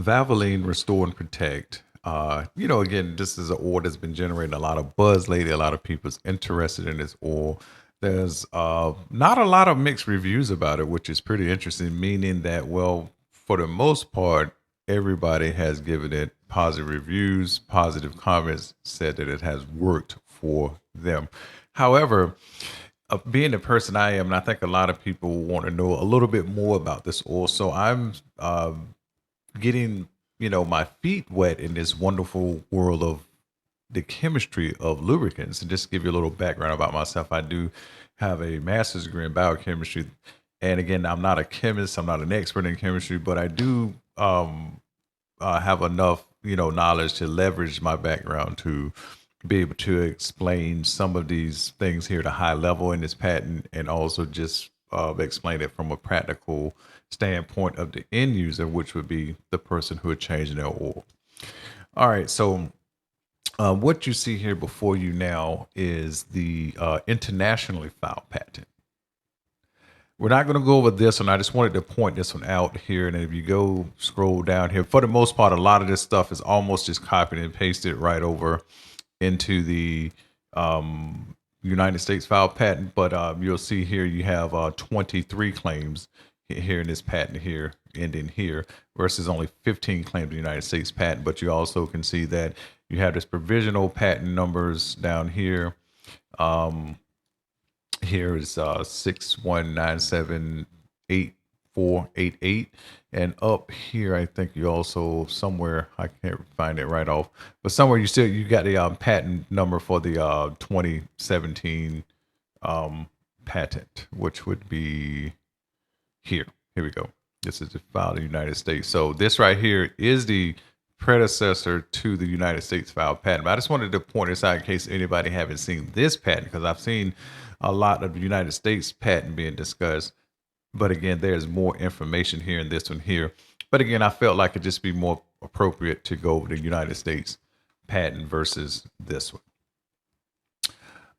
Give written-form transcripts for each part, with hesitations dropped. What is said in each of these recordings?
Valvoline Restore and Protect. Again, this is an oil that's been generating a lot of buzz lately. A lot of people's interested in this oil. There's not a lot of mixed reviews about it, which is pretty interesting, meaning that, well, for the most part, everybody has given it positive reviews, positive comments, said that it has worked for them. However, being the person I am, and I think a lot of people want to know a little bit more about this oil. So I'm getting my feet wet in this wonderful world of the chemistry of lubricants. And just to give you a little background about myself, I do have a master's degree in biochemistry. And again, I'm not a chemist, I'm not an expert in chemistry, but I do have enough knowledge to leverage my background to be able to explain some of these things here at a high level in this patent, and also just explain it from a practical standpoint of the end user, which would be the person who are changing their oil. All right, so what you see here before you now is the internationally filed patent. We're not going to go over this one. I just wanted to point this one out here. And if you go scroll down here, for the most part, a lot of this stuff is almost just copied and pasted right over into the United States file patent. But you'll see here you have 23 claims here in this patent here, ending here, versus only 15 claims in the United States patent. But you also can see that you have this provisional patent numbers down here. Here is 61978488, and up here I think you also somewhere, I can't find it right off, but somewhere you got the patent number for the 2017 patent, which would be here. Here we go. This is the file in the United States. So this right here is the predecessor to the United States file patent. But I just wanted to point this out in case anybody haven't seen this patent, because I've seen a lot of the United States patent being discussed. But again, there's more information here in this one here. But again, I felt like it'd just be more appropriate to go over the United States patent versus this one.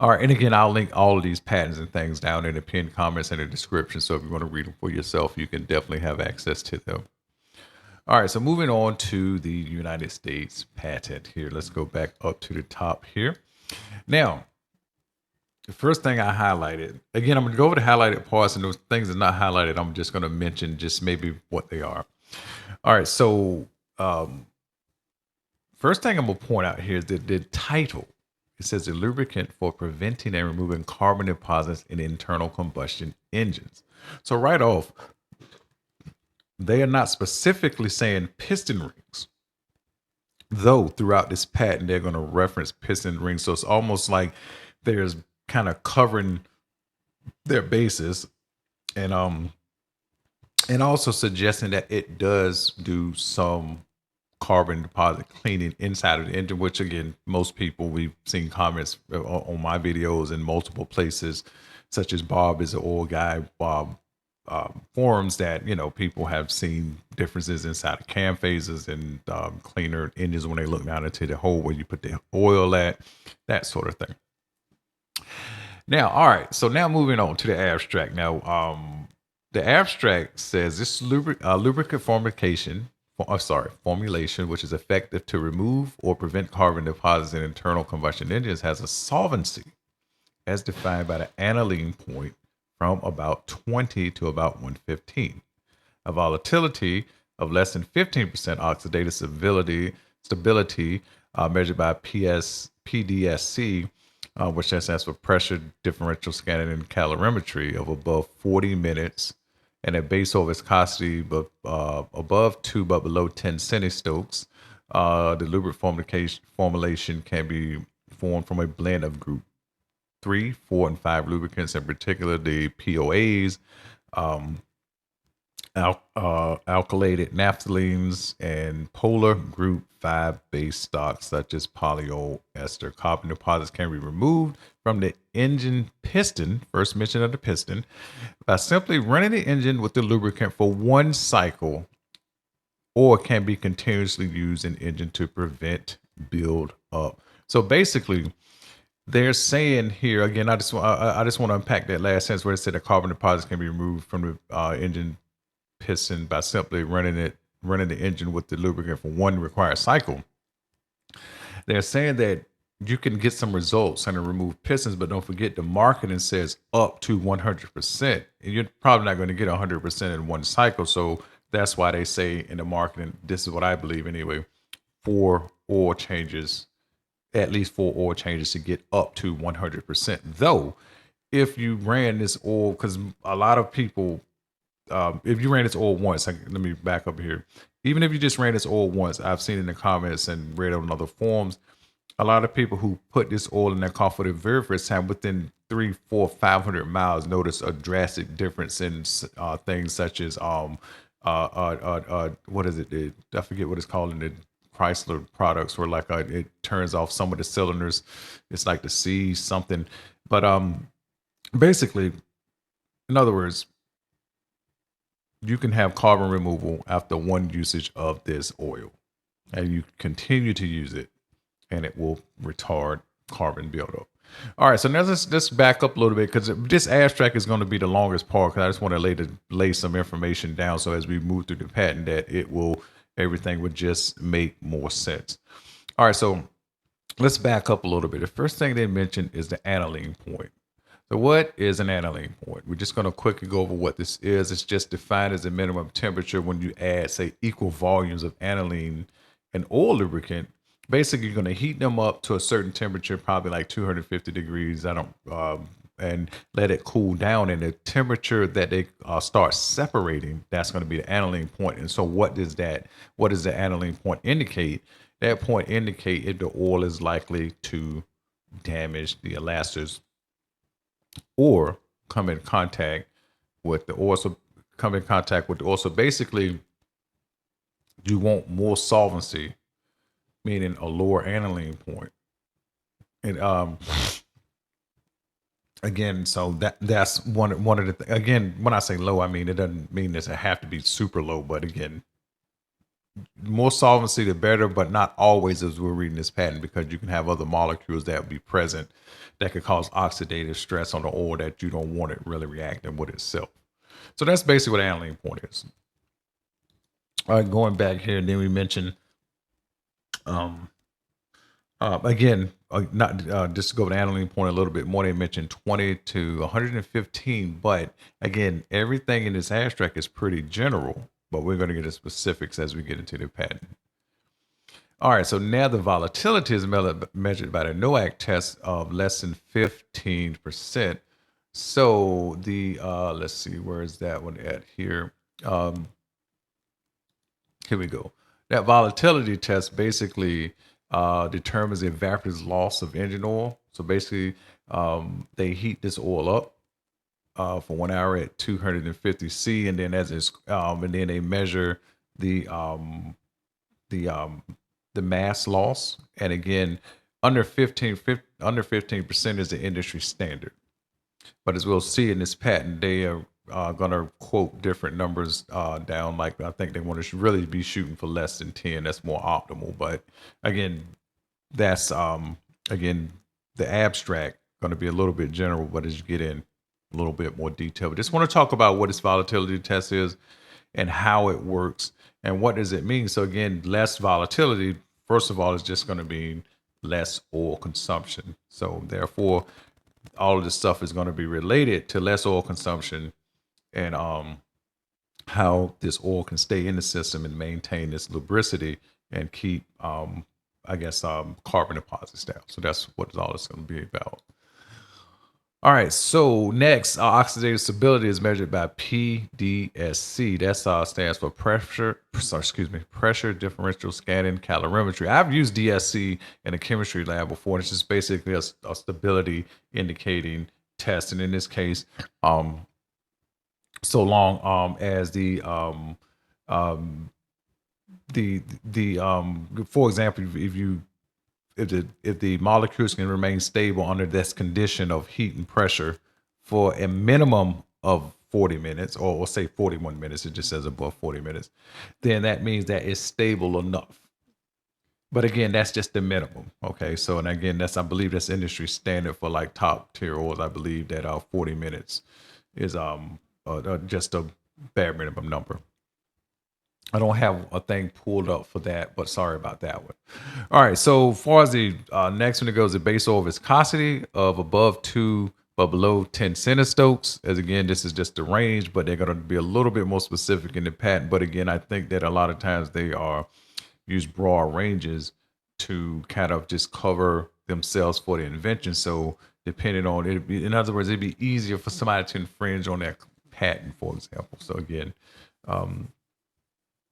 All right, and again, I'll link all of these patents and things down in the pinned comments and the description. So if you want to read them for yourself, you can definitely have access to them. All right, so moving on to the United States patent here. Let's go back up to the top here. Now, the first thing I highlighted, again, I'm going to go over the highlighted parts, and those things that are not highlighted, I'm just going to mention just maybe what they are. All right, so first thing I'm going to point out here is that the title. It says a lubricant for preventing and removing carbon deposits in internal combustion engines. So right off, they are not specifically saying piston rings, though throughout this patent, they're going to reference piston rings. So it's almost like there's kind of covering their bases, and also suggesting that it does do some carbon deposit cleaning inside of the engine, which again, most people, we've seen comments on my videos in multiple places, such as Bob is an oil guy, Bob forums, that people have seen differences inside of cam phases and cleaner engines when they look down into the hole where you put the oil at, that sort of thing. Now, all right, so now moving on to the abstract. Now, the abstract says this lubricant formulation, which is effective to remove or prevent carbon deposits in internal combustion engines, has a solvency as defined by the aniline point from about 20 to about 115, a volatility of less than 15% oxidative stability measured by PDSC, which stands for pressure differential scanning and calorimetry, of above 40 minutes, and a base oil viscosity above 2 but below 10 centistokes. The lubricant formulation can be formed from a blend of group 3, 4, and 5 lubricants, in particular the POAs, alkylated naphthalines, and polar group 5 base stocks such as polyol ester. Carbon deposits can be removed from the engine piston, first mention of the piston, by simply running the engine with the lubricant for one cycle, or can be continuously used in engine to prevent build up. So basically, they're saying here again, I just want to unpack that last sentence where it said that carbon deposits can be removed from the engine piston by simply running it running the engine with the lubricant for one required cycle, they're saying that you can get some results and remove pistons, but don't forget the marketing says up to 100%. And you're probably not going to get 100% in one cycle. So that's why they say in the marketing, this is what I believe anyway, four oil changes, at least four oil changes to get up to 100%. Though, if you ran this oil, because a lot of people, if you ran this oil once, let me back up here. Even if you just ran this oil once, I've seen in the comments and read on other forums, a lot of people who put this oil in their car for the very first time within 3, 4, 500 miles notice a drastic difference in things such as what is it? I forget what it's called in the Chrysler products, where like it turns off some of the cylinders. It's like the C something, but basically, in other words, you can have carbon removal after one usage of this oil, and you continue to use it, and it will retard carbon buildup. All right, so now let's back up a little bit, because this abstract is going to be the longest part, because I just want to lay some information down, so as we move through the patent, that everything would just make more sense. All right, so let's back up a little bit. The first thing they mentioned is the aniline point. So what is an aniline point? We're just going to quickly go over what this is. It's just defined as the minimum temperature when you add, say, equal volumes of aniline and oil lubricant. Basically, you're going to heat them up to a certain temperature, probably like 250 degrees. And let it cool down. And the temperature that they start separating, that's going to be the aniline point. And so, what does the aniline point indicate? That point indicate if the oil is likely to damage the elasters or come in contact with the oil. So basically, you want more solvency, meaning a lower aniline point. And again, so that's one of the again, when I say low, I mean it doesn't mean that it have to be super low, but again, more solvency the better, but not always, as we're reading this patent, because you can have other molecules that would be present that could cause oxidative stress on the oil that you don't want it really reacting with itself. So that's basically what aniline point is. All right, going back here, then we mentioned again, not just to go to aniline point a little bit more, they mentioned 20 to 115, but again, everything in this abstract is pretty general, but we're going to get into specifics as we get into the patent. All right, so now the volatility is measured by the NOAC test of less than 15%. So the let's see, where is that one at here? Here we go. That volatility test basically determines the evaporative loss of engine oil. So basically, they heat this oil up for 1 hour at 250 C, and then and then they measure the mass loss. And again, under 15% is the industry standard. But as we'll see in this patent, they are going to quote different numbers down. Like I think they want to really be shooting for less than 10. That's more optimal. But again, that's again, the abstract going to be a little bit general, but as you get in a little bit more detail. But just want to talk about what this volatility test is and how it works and what does it mean. So again, less volatility, first of all, is just going to be less oil consumption. So therefore, all of this stuff is going to be related to less oil consumption and how this oil can stay in the system and maintain this lubricity and keep, carbon deposits down. So that's what all it's going to be about. All right, so next, oxidative stability is measured by PDSC. That stands for pressure differential scanning calorimetry. I've used DSC in a chemistry lab before. It's just basically a stability indicating test, and in this case, so long as for example, if the molecules can remain stable under this condition of heat and pressure for a minimum of 40 minutes, or say 41 minutes, it just says above 40 minutes, then that means that it's stable enough. But again, that's just the minimum. Okay. So, and again, I believe that's industry standard for like top tier oils. I believe that 40 minutes is just a bare minimum number. I don't have a thing pulled up for that, but sorry about that one. All right. So, as far as the next one, it goes the base oil viscosity of above 2 but below 10 centistokes. As again, this is just the range, but they're going to be a little bit more specific in the patent. But again, I think that a lot of times they are use broad ranges to kind of just cover themselves for the invention. So, depending on it, in other words, it'd be easier for somebody to infringe on that patent, for example. So, again,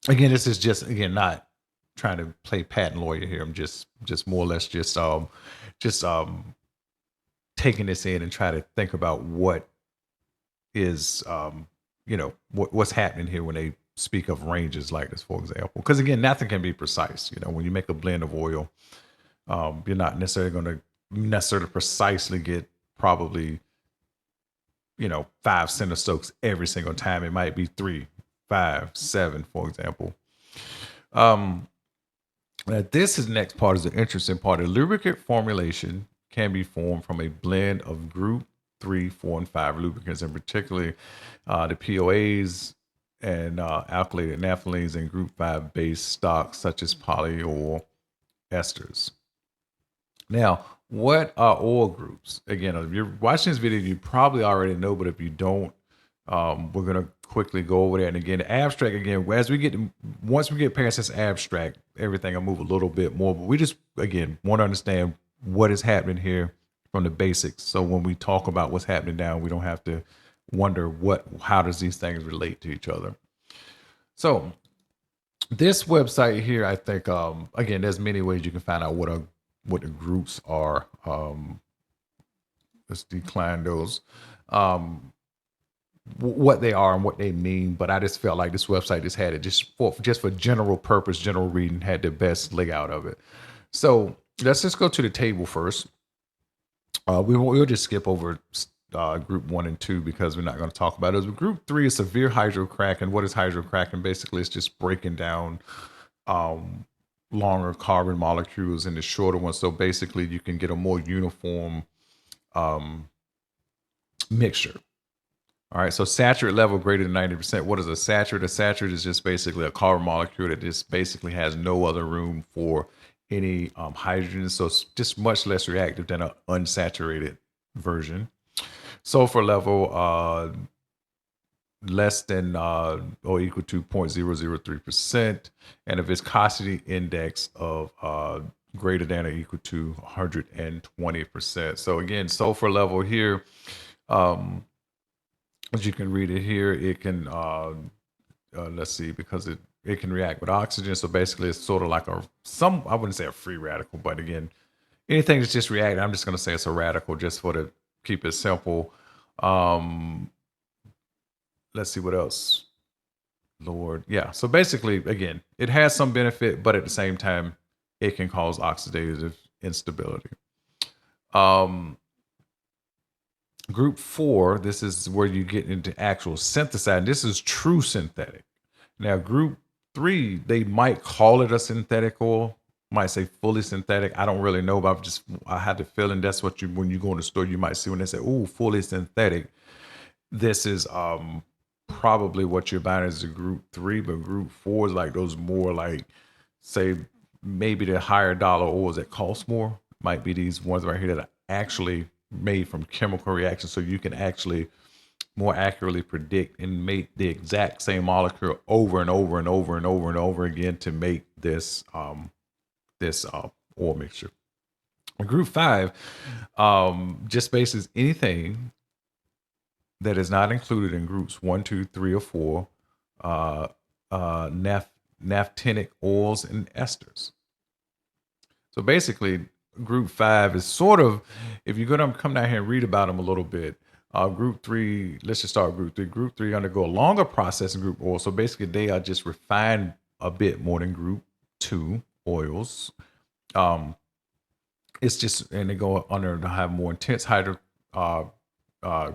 this is just again not trying to play patent lawyer here. I'm just more or less just taking this in and try to think about what is what's happening here when they speak of ranges like this, for example. Because again, nothing can be precise. When you make a blend of oil, you're not necessarily going to necessarily precisely get probably 5 centistokes every single time. It might be 3, 5, 7, for example. Now this is the next part is the interesting part. A lubricant formulation can be formed from a blend of group 3, 4, and 5 lubricants, and particularly the POAs and alkylated naphthalenes and group 5 base stocks such as polyol esters. Now, what are oil groups? Again, if you're watching this video, you probably already know, but if you don't, we're gonna quickly go over that. And again, the abstract again, once we get past this abstract, everything will move a little bit more. But we just again want to understand what is happening here from the basics. So when we talk about what's happening now, we don't have to wonder how does these things relate to each other. So this website here, I think again, there's many ways you can find out what the groups are. Let's decline those. What they are and what they mean, but I just felt like this website just had it just for general purpose, general reading, had the best layout of it. So let's just go to the table first. We'll just skip over group 1 and 2 because we're not going to talk about it. But group 3 is severe hydrocracking. What is hydrocracking? Basically, it's just breaking down longer carbon molecules into shorter ones. So basically, you can get a more uniform mixture. All right, so saturate level greater than 90%. What is a saturate? A saturate is just basically a carbon molecule that just basically has no other room for any hydrogen. So it's just much less reactive than an unsaturated version. Sulfur level less than or equal to 0.003%, and a viscosity index of greater than or equal to 120%. So again, sulfur level here, as you can read it here, it can let's see, because it can react with oxygen. So basically, it's sort of like I wouldn't say a free radical, but again, anything that's just reacting, I'm just going to say it's a radical just to keep it simple. Let's see what else. Lord, yeah. So basically, again, it has some benefit, but at the same time, it can cause oxidative instability. Group 4, this is where you get into actual synthesizing. This is true synthetic. Now, group 3, they might call it a synthetic oil, might say fully synthetic. I don't really know, but I had the feeling that's what when you go in the store, you might see when they say, "Oh, fully synthetic." This is probably what you're buying is a group 3, but group 4 is like those more like, say, maybe the higher dollar oils that cost more. Might be these ones right here that are actually made from chemical reactions, so you can actually more accurately predict and make the exact same molecule over and over and over and over and over again to make this oil mixture. Group 5 just bases anything that is not included in groups 1, 2, 3, or 4 naphthenic oils and esters. So basically, group 5 is sort of, if you're going to come down here and read about them a little bit, group 3, let's just start with group 3. Group 3 undergo a longer process in group oil. So basically, they are just refined a bit more than group 2 oils. It's just, and they go under to have more intense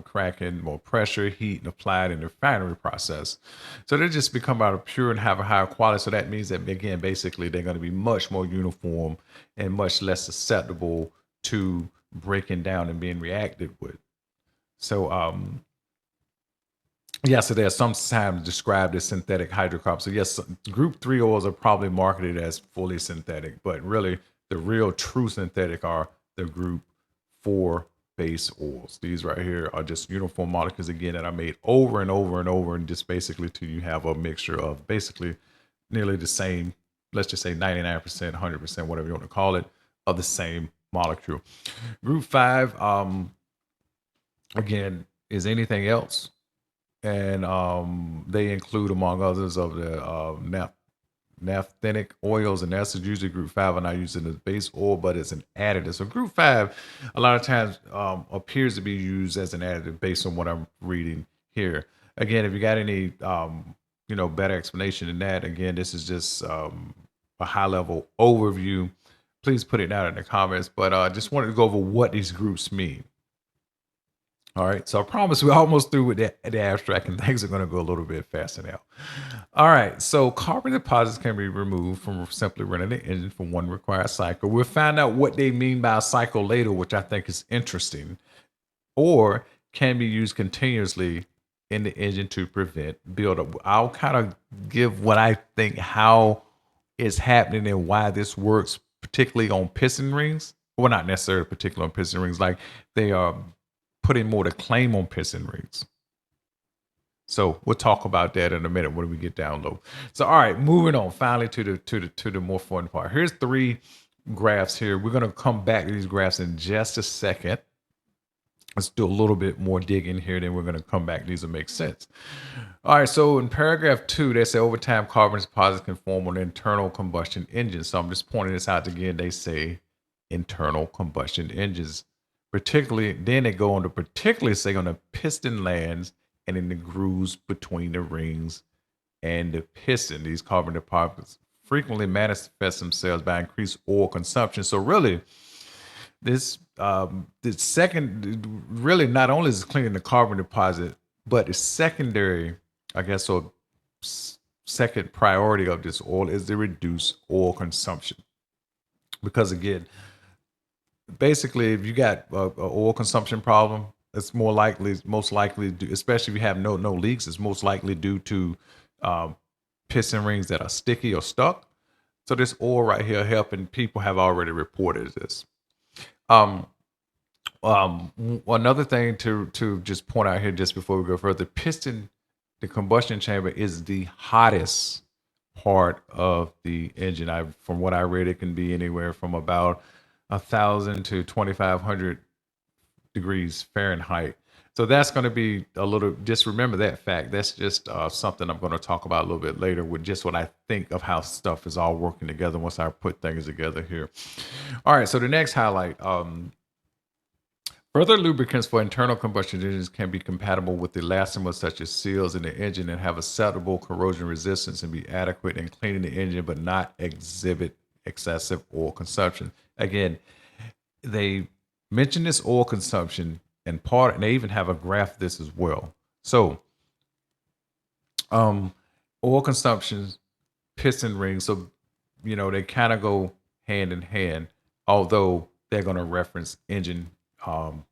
cracking, more pressure, heat, and applied in the refinery process. So they just become out of pure and have a higher quality. So that means that, again, basically, they're going to be much more uniform and much less susceptible to breaking down and being reacted with. So Yes, it is sometimes described as synthetic hydrocarbons. So yes, group 3 oils are probably marketed as fully synthetic, but really the real true synthetic are the group 4 base oils. These right here are just uniform molecules again that are made over and over and over, and just basically till you have a mixture of basically nearly the same, let's just say 99%, 100%, whatever you want to call it, of the same molecule. Group 5, again, is anything else, and they include, among others, of the naphthenic oils and acids. Usually, group 5 are not used as base oil, but it's an additive. So, group 5, a lot of times, appears to be used as an additive based on what I'm reading here. Again, if you got any, better explanation than that, again, this is just a high level overview. Please put it down in the comments. But I just wanted to go over what these groups mean. All right, so I promise we're almost through with the abstract, and things are going to go a little bit faster now. All right, so carbon deposits can be removed from simply running the engine for one required cycle. We'll find out what they mean by a cycle later, which I think is interesting, or can be used continuously in the engine to prevent buildup. I'll kind of give what I think how it's happening and why this works, particularly on piston rings. Well, not necessarily particularly on piston rings, like they are putting more to claim on piston rings. So we'll talk about that in a minute when we get down low. So all right, moving on finally to the more fun part. Here's 3 graphs here. We're gonna come back to these graphs in just a second. Let's do a little bit more digging here, then we're gonna come back. These will make sense. All right, so in paragraph 2, they say over time carbon deposits can form on internal combustion engines. So I'm just pointing this out again. They say internal combustion engines. Particularly, then they go on to particularly say on the piston lands and in the grooves between the rings and the piston. These carbon deposits frequently manifest themselves by increased oil consumption. So really, this the second really not only is it cleaning the carbon deposit, but the secondary, I guess, so second priority of this oil is to reduce oil consumption. Because again, basically, if you got a oil consumption problem, it's most likely, especially if you have no leaks, it's most likely due to piston rings that are sticky or stuck. So this oil right here helping, people have already reported this. Another thing to just point out here, just before we go further, the combustion chamber is the hottest part of the engine. From what I read, it can be anywhere from about 1,000 to 2,500 degrees Fahrenheit. So that's going to be a little, just remember that fact. That's just something I'm going to talk about a little bit later with just what I think of how stuff is all working together once I put things together here. All right, so the next highlight, further lubricants for internal combustion engines can be compatible with elastomers such as seals in the engine and have acceptable corrosion resistance and be adequate in cleaning the engine but not exhibit excessive oil consumption. Again, they mention this oil consumption and they even have a graph of this as well. So oil consumption, piston rings, so they kind of go hand in hand, although they're going to reference engine, the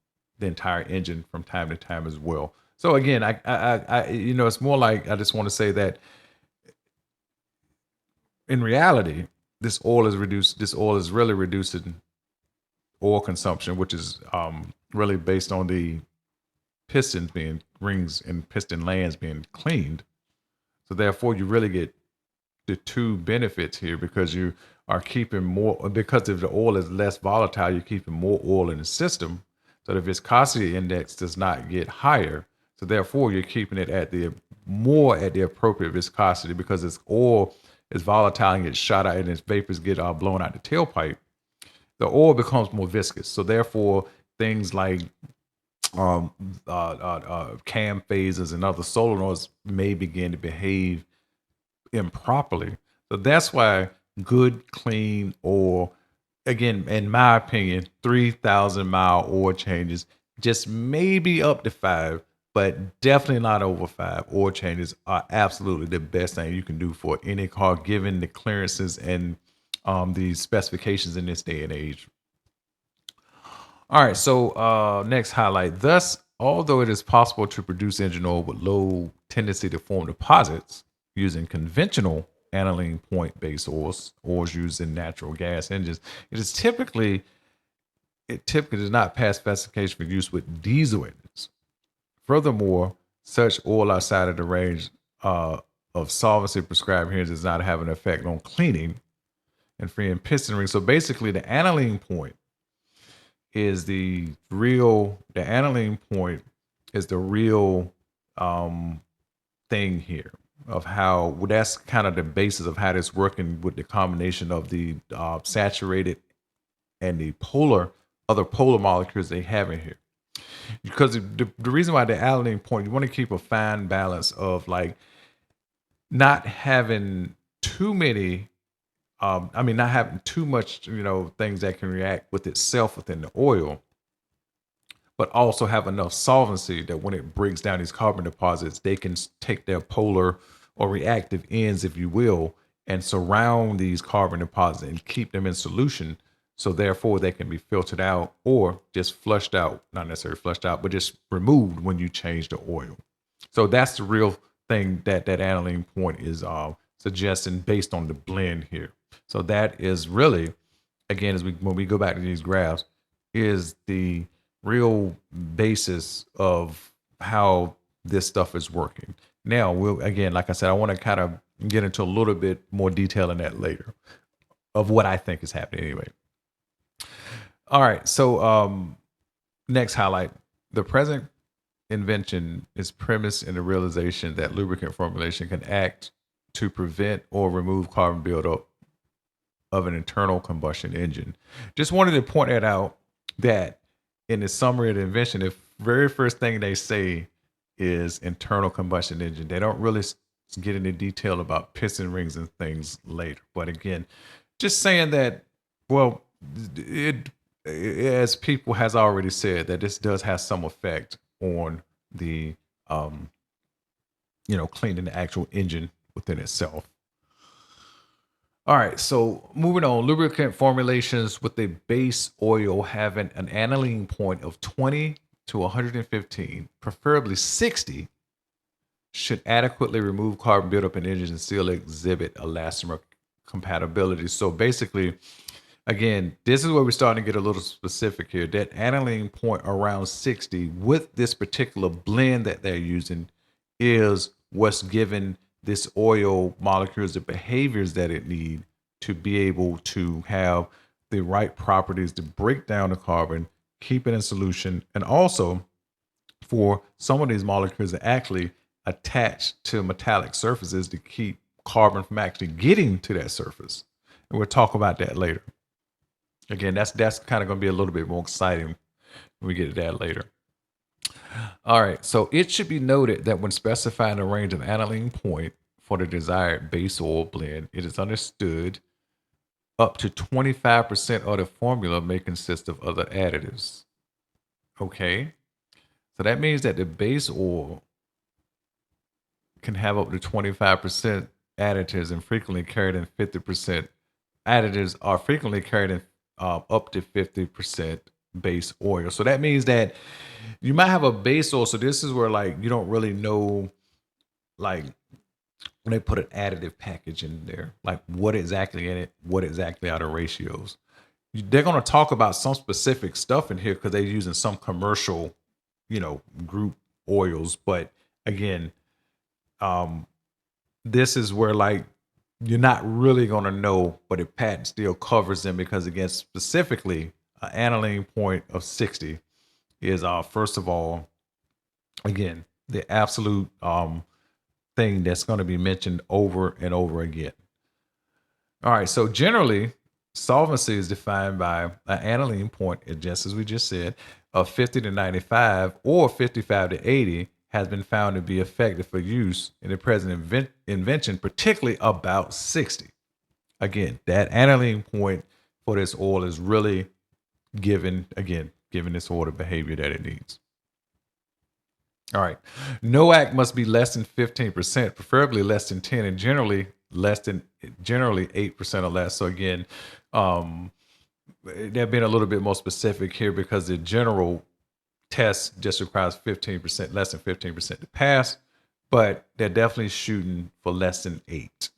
entire engine from time to time as well. So again, I it's more like, I just want to say that in reality, this oil is really reducing oil consumption, which is really based on the pistons being rings and piston lands being cleaned. So therefore, you really get the 2 benefits here, because you are keeping more, because if the oil is less volatile, you're keeping more oil in the system. So the viscosity index does not get higher. So therefore, you're keeping it at the appropriate viscosity, because this oil is volatile and gets shot out and its vapors get blown out the tailpipe. The oil becomes more viscous. So therefore, things like cam phasers and other solenoids may begin to behave improperly. So that's why good, clean oil, again, in my opinion, 3,000-mile oil changes, just maybe up to 5, but definitely not over 5. Oil changes are absolutely the best thing you can do for any car, given the clearances and the specifications in this day and age. All right, so next highlight. Thus, although it is possible to produce engine oil with low tendency to form deposits using conventional aniline point base oils used in natural gas engines, it is typically does not pass specification for use with diesel engines. Furthermore, such oil outside of the range of solvency prescribed here does not have an effect on cleaning and freeing piston rings. So basically, the aniline point is the aniline point is the real thing here of how well, that's kind of the basis of how this working with the combination of the saturated and the other polar molecules they have in here. Because the reason why the aniline point, you want to keep a fine balance of like not having too many not having too much, things that can react with itself within the oil, but also have enough solvency that when it breaks down these carbon deposits, they can take their polar or reactive ends, if you will, and surround these carbon deposits and keep them in solution. So therefore they can be filtered out or just flushed out, not necessarily flushed out, but just removed when you change the oil. So that's the real thing that aniline point is suggesting based on the blend here. So that is really, again, when we go back to these graphs, is the real basis of how this stuff is working. Now, again, like I said, I want to kind of get into a little bit more detail in that later of what I think is happening anyway. All right, so next highlight. The present invention is premised in the realization that lubricant formulation can act to prevent or remove carbon buildup of an internal combustion engine. Just wanted to point that out, that in the summary of the invention, the very first thing they say is internal combustion engine. They don't really get into detail about piston rings and things later. But again, just saying that, well, it as people has already said, that this does have some effect on the cleaning the actual engine within itself. All right, so moving on, lubricant formulations with a base oil having an aniline point of 20 to 115, preferably 60, should adequately remove carbon buildup in engines and still exhibit elastomer compatibility. So basically, again, this is where we're starting to get a little specific here. That aniline point around 60 with this particular blend that they're using is what's giving this oil molecules the behaviors that it need to be able to have the right properties to break down the carbon, keep it in solution, and also for some of these molecules to actually attach to metallic surfaces to keep carbon from actually getting to that surface. And we'll talk about that later. Again, that's kind of going to be a little bit more exciting when we get to that later. All right, so it should be noted that when specifying a range of aniline point for the desired base oil blend, it is understood up to 25% of the formula may consist of other additives. Okay, so that means that the base oil can have up to 25% additives and frequently carried in 50%. Additives are frequently carried in up to 50% base oil. So that means that you might have a base oil. So this is where like you don't really know, like when they put an additive package in there, like what exactly in it, what exactly are the ratios. They're going to talk about some specific stuff in here because they're using some commercial, group oils. But again, this is where like you're not really going to know, but the patent still covers them because, again, specifically, an aniline point of 60 is, first of all, again, the absolute thing that's going to be mentioned over and over again. All right, so generally, solvency is defined by an aniline point, just as we just said, of 50 to 95 or 55 to 80 has been found to be effective for use in the present invention, particularly about 60. Again, that aniline point for this oil is really giving this oil the behavior that it needs. All right. NOAC must be less than 15%, preferably less than 10, and generally 8% or less. So again, they've been a little bit more specific here because the general test just requires 15%, less than 15% to pass, but they're definitely shooting for less than 8.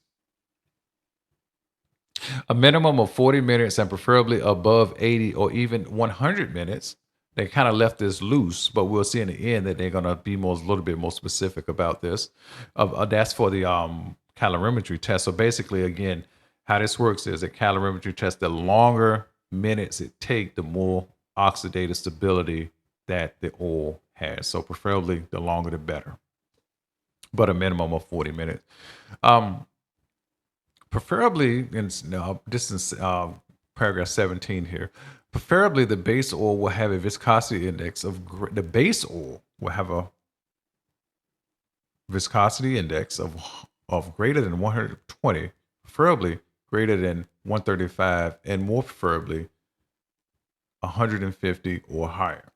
A minimum of 40 minutes and preferably above 80 or even 100 minutes. They kind of left this loose, but we'll see in the end that they're going to be a little bit more specific about this. That's for the calorimetry test. So basically, again, how this works is a calorimetry test, the longer minutes it take, the more oxidative stability that the oil has. So preferably the longer the better, but a minimum of 40 minutes. Preferably, this is paragraph 17 here. Preferably, the base oil will have a viscosity index the base oil will have a viscosity index of greater than 120, preferably greater than 135, and more preferably 150 or higher.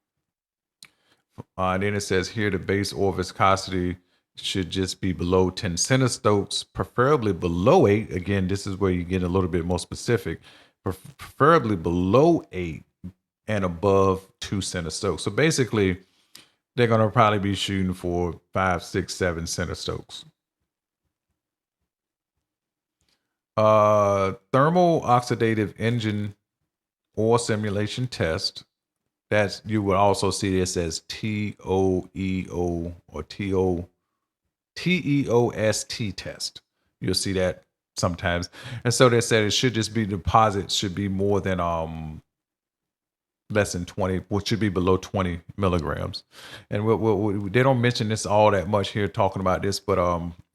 And then it says here the base oil viscosity should just be below 10 centistokes, preferably below 8. Again, this is where you get a little bit more specific. Preferably below 8 and above 2 centistokes. So basically, they're going to probably be shooting for 5, 6, 7 centistokes. Thermal oxidative engine oil simulation test. That's, you will also see this as TOEO or TEOST test. You'll see that sometimes. And so they said it should just be deposits should be more than less than 20, which should be below 20 milligrams. And they don't mention this all that much here talking about this, but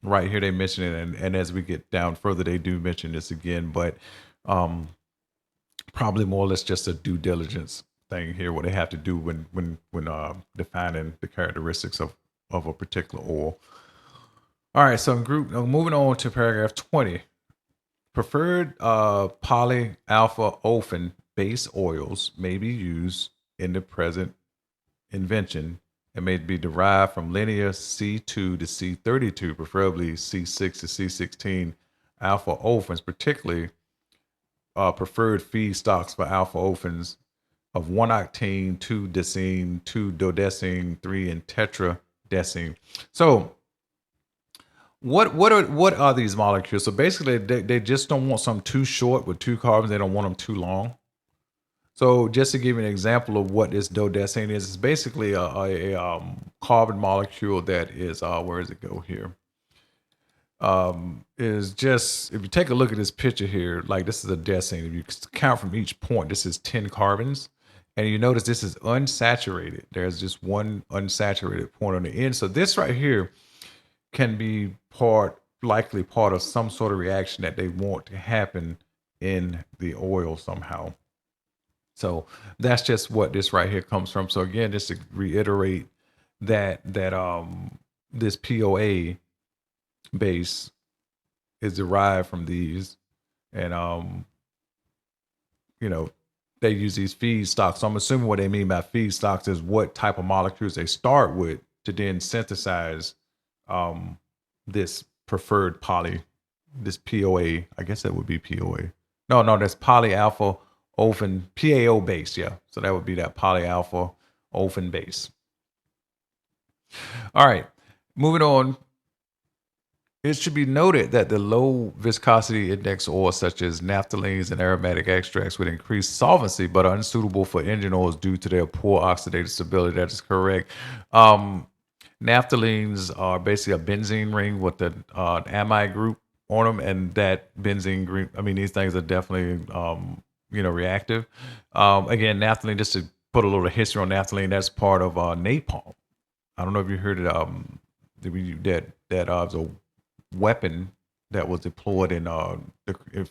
right here they mention it, and as we get down further, they do mention this again, but probably more or less just a due diligence thing here, what they have to do when defining the characteristics of a particular oil. All right, so moving on to paragraph 20. Preferred polyalpha olefin base oils may be used in the present invention and may be derived from linear C2 to C32, preferably C6 to C16 alpha olefins, particularly preferred feedstocks for alpha olefins of 1-octene, 2-decene, 2-dodecene, 3 and tetradecene. So what are these molecules? So basically, they just don't want something too short with 2 carbons. They don't want them too long. So just to give you an example of what this dodecene is, it's basically a carbon molecule that is, where does it go here? Is just, if you take a look at this picture here, like this is a decene. If you count from each point, this is 10 carbons. And you notice this is unsaturated. There's just one unsaturated point on the end. So this right here can be likely part of some sort of reaction that they want to happen in the oil somehow. So that's just what this right here comes from. So again, just to reiterate that this POA base is derived from these, and they use these feedstocks. So I'm assuming what they mean by feedstocks is what type of molecules they start with to then synthesize this preferred this POA. I guess that would be POA. No, that's polyalpha olefin PAO base. Yeah, so that would be that polyalpha olefin base. All right, moving on. It should be noted that the low viscosity index oils such as naphthalenes and aromatic extracts would increase solvency but are unsuitable for engine oils due to their poor oxidative stability. That is correct. Naphthalenes are basically a benzene ring with the amide group on them, and that benzene group, these things are definitely reactive. Again, naphthalene, just to put a little history on naphthalene, that's part of napalm. I don't know if you heard it. That was a weapon that was deployed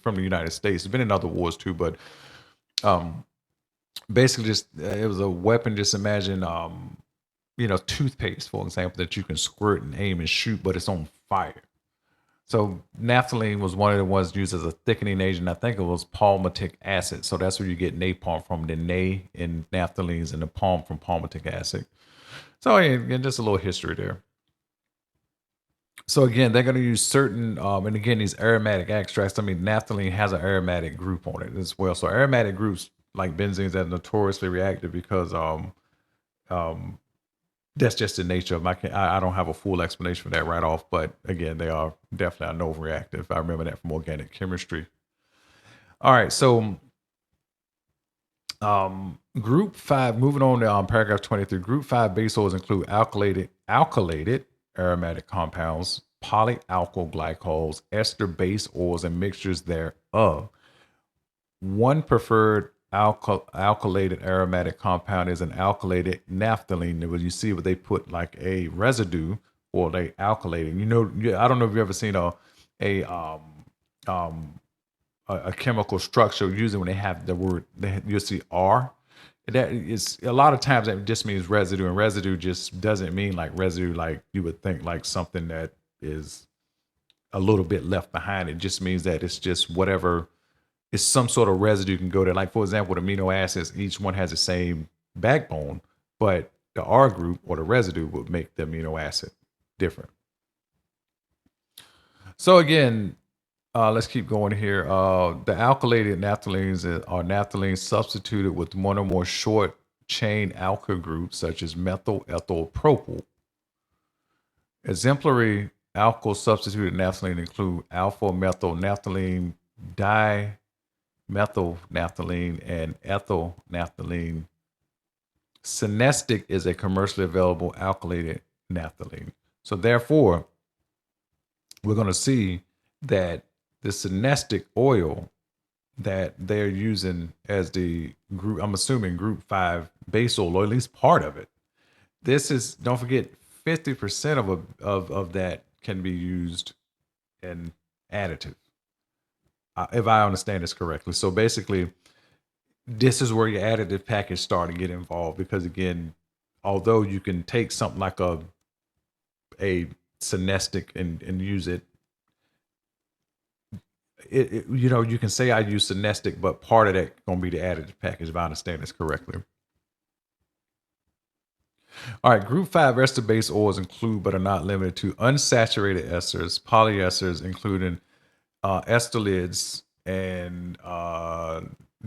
from the United States. It's been in other wars too, but basically just it was a weapon. Just imagine toothpaste, for example, that you can squirt and aim and shoot, but it's on fire. So naphthalene was one of the ones used as a thickening agent. I think it was palmitic acid. So that's where you get napalm from, the na in naphthalenes and the palm from palmitic acid. So again, just a little history there. So again, they're going to use certain, and again, these aromatic extracts. Naphthalene has an aromatic group on it as well. So aromatic groups like benzenes are notoriously reactive because That's just the nature of my. I don't have a full explanation for that right off, but again, they are definitely non reactive. I remember that from organic chemistry. All right, so group five. Moving on to paragraph 23. Group five base oils include alkylated aromatic compounds, polyalkyl glycols, ester base oils, and mixtures thereof. One preferred alkylated aromatic compound is an alkylated naphthalene. Where you see what they put like a residue or they alkylating. I don't know if you've ever seen a um, a chemical structure usually when they have the word you'll see R. That is a lot of times that just means residue, and residue just doesn't mean like residue like you would think like something that is a little bit left behind. It just means that it's just whatever. It's some sort of residue can go there. Like for example, the amino acids, each one has the same backbone, but the R group or the residue would make the amino acid different. So again, let's keep going here. The alkylated naphthalenes are naphthalene substituted with one or more short chain alkyl groups, such as methyl, ethyl, propyl. Exemplary alkyl substituted naphthalene include alpha methyl naphthalene, dimethyl naphthalene, and ethyl naphthalene. Synestic is a commercially available alkylated naphthalene. So therefore, we're going to see that the synestic oil that they're using as the group, I'm assuming group 5 base oil, or at least part of it. This is, don't forget, 50% of that can be used in additive, if I understand this correctly. So basically, this is where your additive package start to get involved, because again, although you can take something like a synestic and use it, you can say I use synestic, but part of that going to be the additive package, if I understand this correctly. All right, group 5 ester base oils include, but are not limited to, unsaturated esters, polyesters, including estolids and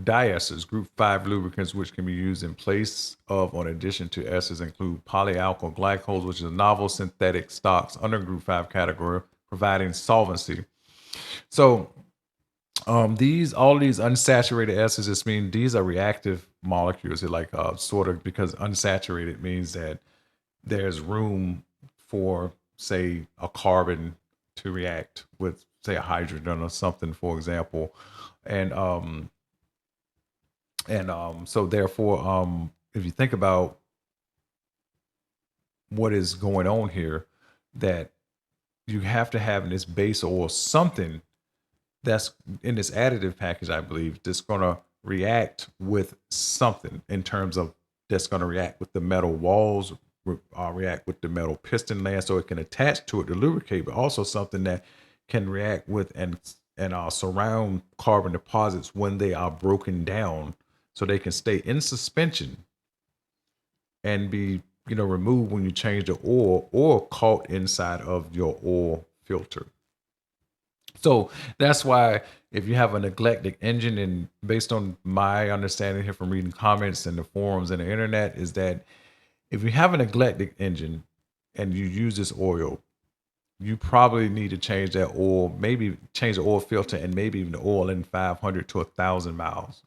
diesters. Group 5 lubricants, which can be used in place of or in addition to esters, include polyalkyl glycols, which is a novel synthetic stocks under group 5 category, providing solvency. So all these unsaturated esters just mean these are reactive molecules. They're like sort of, because unsaturated means that there's room for, say, a carbon to react with, say, a hydrogen or something, for example, and so therefore, if you think about what is going on here, that you have to have in this base oil something that's in this additive package, I believe, that's going to react with something in terms of that's going to react with the metal walls, react with the metal piston land, so it can attach to it to lubricate, but also something that can react with and surround carbon deposits when they are broken down, so they can stay in suspension and be removed when you change the oil or caught inside of your oil filter. So that's why if you have a neglected engine, and based on my understanding here from reading comments and the forums and the internet, is that if you have a neglected engine and you use this oil, you probably need to change that oil, maybe change the oil filter, and maybe even the oil in 500 to 1,000 miles,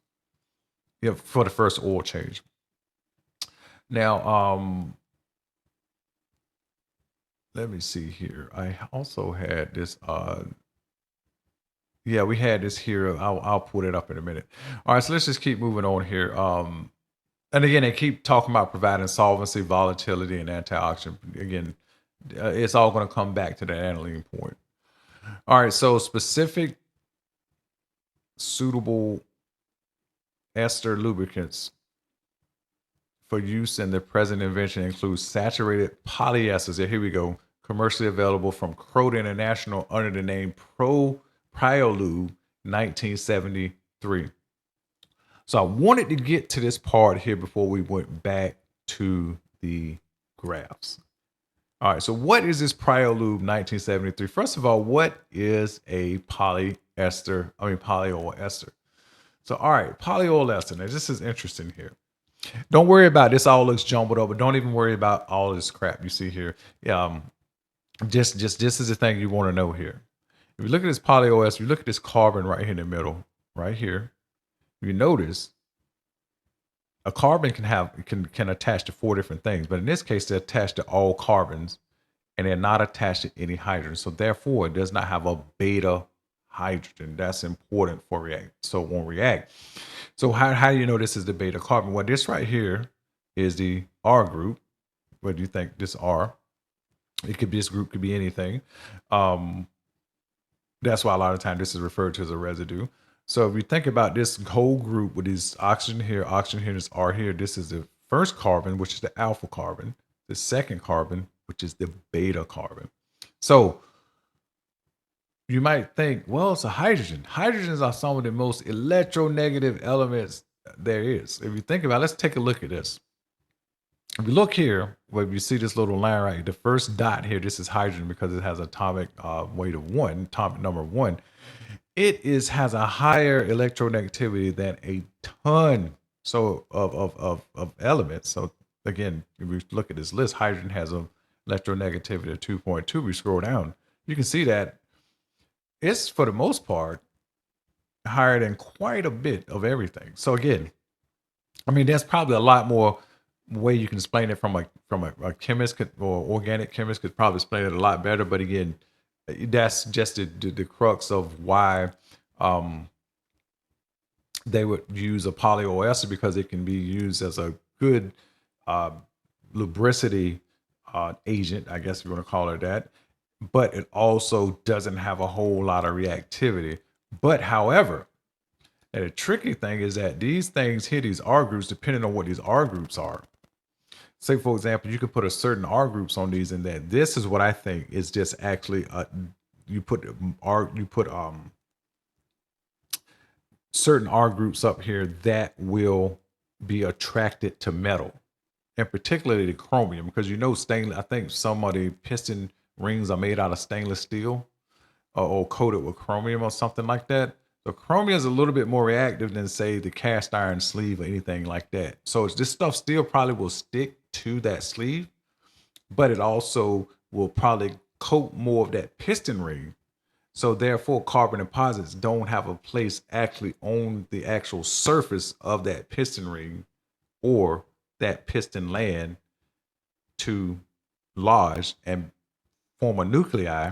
for the first oil change. Now, let me see here. I also had this yeah, we had this here. I'll put it up in a minute. All right, so let's just keep moving on here. And again, they keep talking about providing solvency, volatility, and antioxidant. Again, it's all going to come back to the aniline point. All right, so specific suitable ester lubricants for use in the present invention include saturated polyesters. Here we go. Commercially available from Croda International under the name Priolube 1973. So I wanted to get to this part here before we went back to the graphs. All right, so what is this Priolube 1973? First of all, what is a polyol ester? So all right, polyol ester. Now this is interesting here. Don't worry about this. All looks jumbled up, but don't even worry about all this crap you see here. Just this is the thing you want to know here. If you look at this poly-OS, if you look at this carbon right here in the middle, right here, you notice a carbon can attach to 4 different things, but in this case, they're attached to all carbons and they're not attached to any hydrogen. So therefore, it does not have a beta hydrogen. That's important for react. So it won't react. So how do you know this is the beta carbon? Well, this right here is the R group. What do you think? This R. It could be, this group could be anything. That's why a lot of times this is referred to as a residue. So if you think about this whole group with these oxygen here, this R here, this is the first carbon, which is the alpha carbon, the second carbon, which is the beta carbon. So you might think, well, it's a hydrogen. Hydrogens are some of the most electronegative elements there is. If you think about it, let's take a look at this. If you look here, where you see this little line right, the first dot here, this is hydrogen because it has atomic weight of 1, atomic number 1. It has a higher electronegativity than a ton of elements. So again, if we look at this list, hydrogen has a electronegativity of 2.2. We scroll down, you can see that it's, for the most part, higher than quite a bit of everything. So again, I mean, there's probably a lot more way you can explain it from a chemist or organic chemist could probably explain it a lot better. But again, that's just the crux of why they would use a poly-OS, because it can be used as a good lubricity agent, I guess if you want to call it that. But it also doesn't have a whole lot of reactivity. But however, and the tricky thing is that these things here, these R groups, depending on what these R groups are. Say, for example, you could put a certain R groups on these, and that this is what I think is just actually you put certain R groups up here that will be attracted to metal, and particularly the chromium, because stainless. I think some of the piston rings are made out of stainless steel or coated with chromium or something like that. So chromium is a little bit more reactive than, say, the cast iron sleeve or anything like that. So this stuff still probably will stick to that sleeve, but it also will probably coat more of that piston ring. So therefore, carbon deposits don't have a place actually on the actual surface of that piston ring or that piston land to lodge and form a nuclei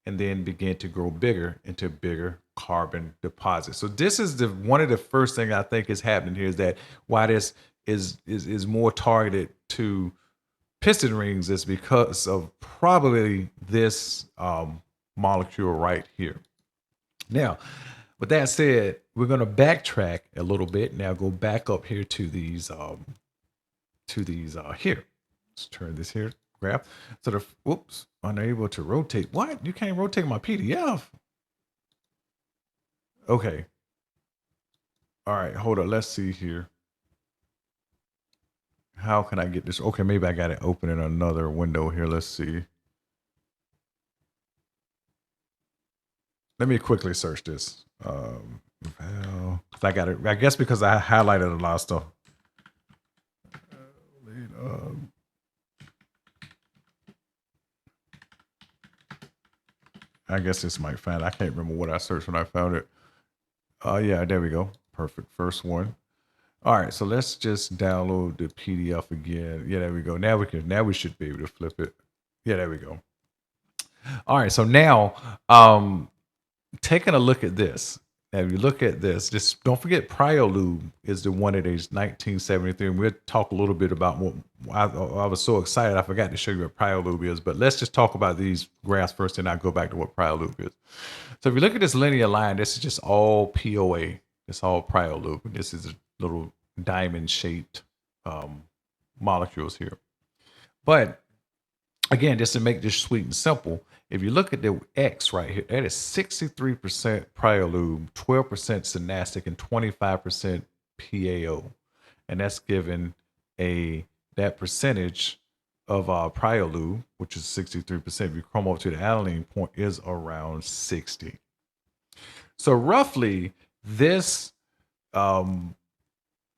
and then begin to grow bigger into bigger carbon deposits. So this is one of the first thing I think is happening here, is that why this is more targeted to piston rings is because of probably this molecule right here. Now, with that said, we're going to backtrack a little bit. Now go back up here to these here. Let's turn this here graph. So the whoops, unable to rotate. What? You can't rotate my PDF. Okay. All right, hold on. Let's see here. How can I get this? Okay, maybe I got it open in another window here. Let's see. Let me quickly search this. I got it. I guess because I highlighted a lot of stuff. I guess this might find. I can't remember what I searched when I found it. Yeah, there we go. Perfect. First one. All right, so let's just download the PDF again. Yeah, there we go. Now we should be able to flip it. Yeah, there we go. All right, so now taking a look at this. Now, if you look at this, just don't forget Priolube is the one that is 1973. And we'll talk a little bit about what I was so excited. I forgot to show you what Priolube is, but let's just talk about these graphs first and I'll go back to what Priolube is. So if you look at this linear line, this is just all POA. It's all Priolube. This is a little diamond shaped molecules here. But again, just to make this sweet and simple, if you look at the X right here, that is 63% Priolube, 12% synastic, and 25% PAO. And that's given that percentage of Priolube, which is 63%. If you come over to the aniline point, is around 60. So roughly, this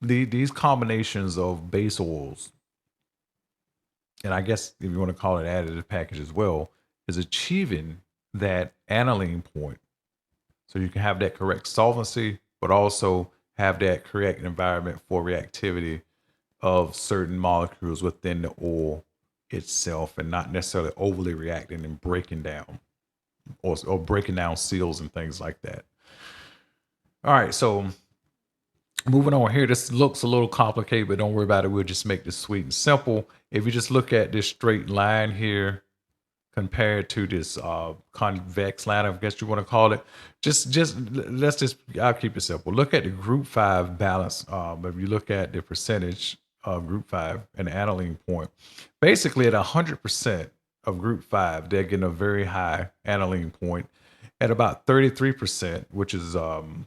these combinations of base oils, and I guess if you want to call it additive package as well, is achieving that aniline point. So you can have that correct solvency, but also have that correct environment for reactivity of certain molecules within the oil itself, and not necessarily overly reacting and breaking down, or breaking down seals and things like that. All right, so moving on here, this looks a little complicated, but don't worry about it. We'll just make this sweet and simple. If you just look at this straight line here compared to this convex line, I guess you want to call it, I'll keep it simple. Look at the group 5 balance. If you look at the percentage of group 5 and the aniline point, basically at 100% of group 5, they're getting a very high aniline point. At about 33%, which is of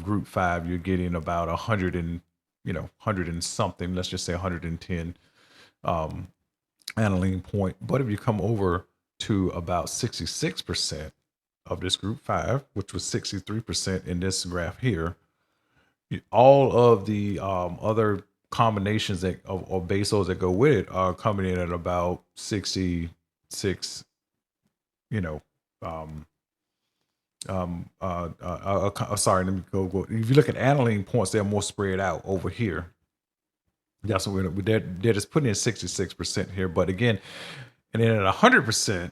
group 5, you're getting about 100 and 100 and something, let's just say 110 aniline point. But if you come over to about 66% of this group 5, which was 63% in this graph here, all of the other combinations of base oils that go with it are coming in at about 66, sorry, let me go. If you look at aniline points, they're more spread out over here. That's what they're just putting in 66% here. But again, and then at 100%,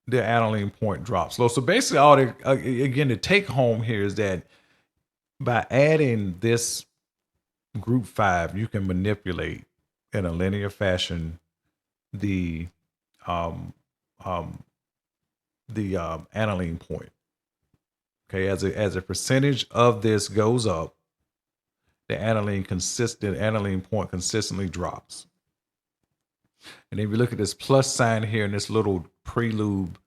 the aniline point drops low. So basically, again, the take home here is that by adding this group 5, you can manipulate in a linear fashion the aniline point. Okay, as a percentage of this goes up, the aniline point consistently drops. And if you look at this plus sign here and this little prior lube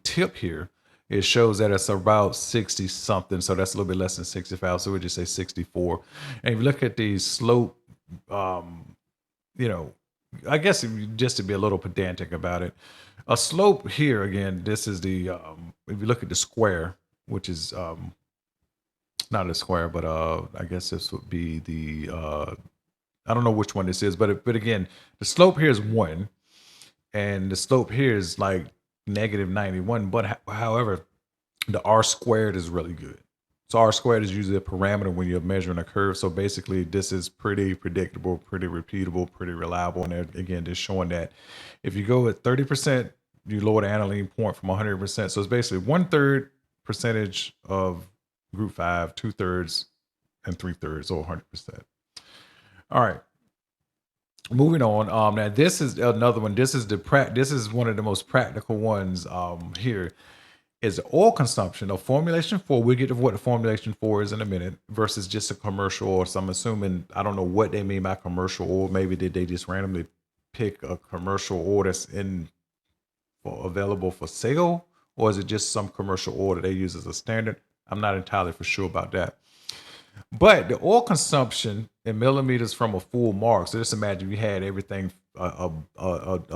tip here, it shows that it's about 60 something. So that's a little bit less than 65. So we'll just say 64. And if you look at the slope, I guess just to be a little pedantic about it, a slope here, again, this is the, if you look at the square, which is not a square, but I guess this would be the, I don't know which one this is, but again, the slope here is 1, and the slope here is like negative 91. But however, the R squared is really good. So R squared is usually a parameter when you're measuring a curve. So basically, this is pretty predictable, pretty repeatable, pretty reliable. And again, just showing that if you go at 30%, you lower the aniline point from 100%. So it's basically 1/3 percentage of group 5, 2/3, and 3/3, or 100%. All right. Moving on. Now this is another one. This is one of the most practical ones here. Is oil consumption of formulation 4. We'll get to what the formulation 4 is in a minute, versus just a commercial oil. So I'm assuming, I don't know what they mean by commercial oil. Maybe did they just randomly pick a commercial oil that's available for sale, or is it just some commercial oil that they use as a standard? I'm not entirely for sure about that. But the oil consumption in millimeters from a full mark. So just imagine you had everything, a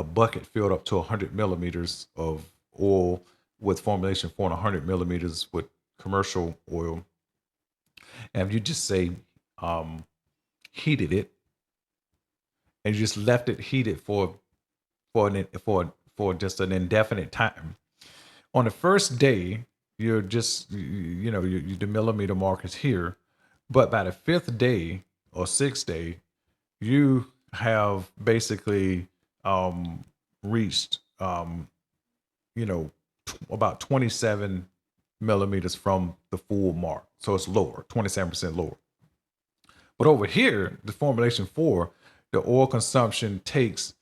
bucket filled up to 100 millimeters of oil with formulation 4 and 100 millimeters with commercial oil. And if you just say heated it, and you just left it heated for just an indefinite time, on the first day, you're just, the millimeter mark is here. But by the 5th day or 6th day, you have basically reached, about 27 millimeters from the full mark. So it's lower, 27% lower. But over here, the formulation 4, the oil consumption takes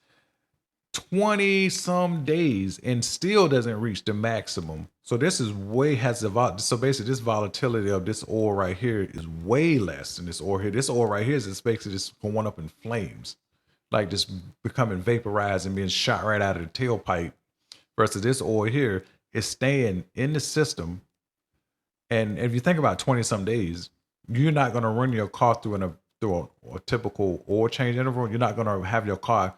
20 some days and still doesn't reach the maximum. So this is so basically this volatility of this oil right here is way less than this oil here. This oil right here is basically just going up in flames, like just becoming vaporized and being shot right out of the tailpipe, versus this oil here is staying in the system. And if you think about 20 some days, you're not going to run your car through a typical oil change interval. You're not going to have your car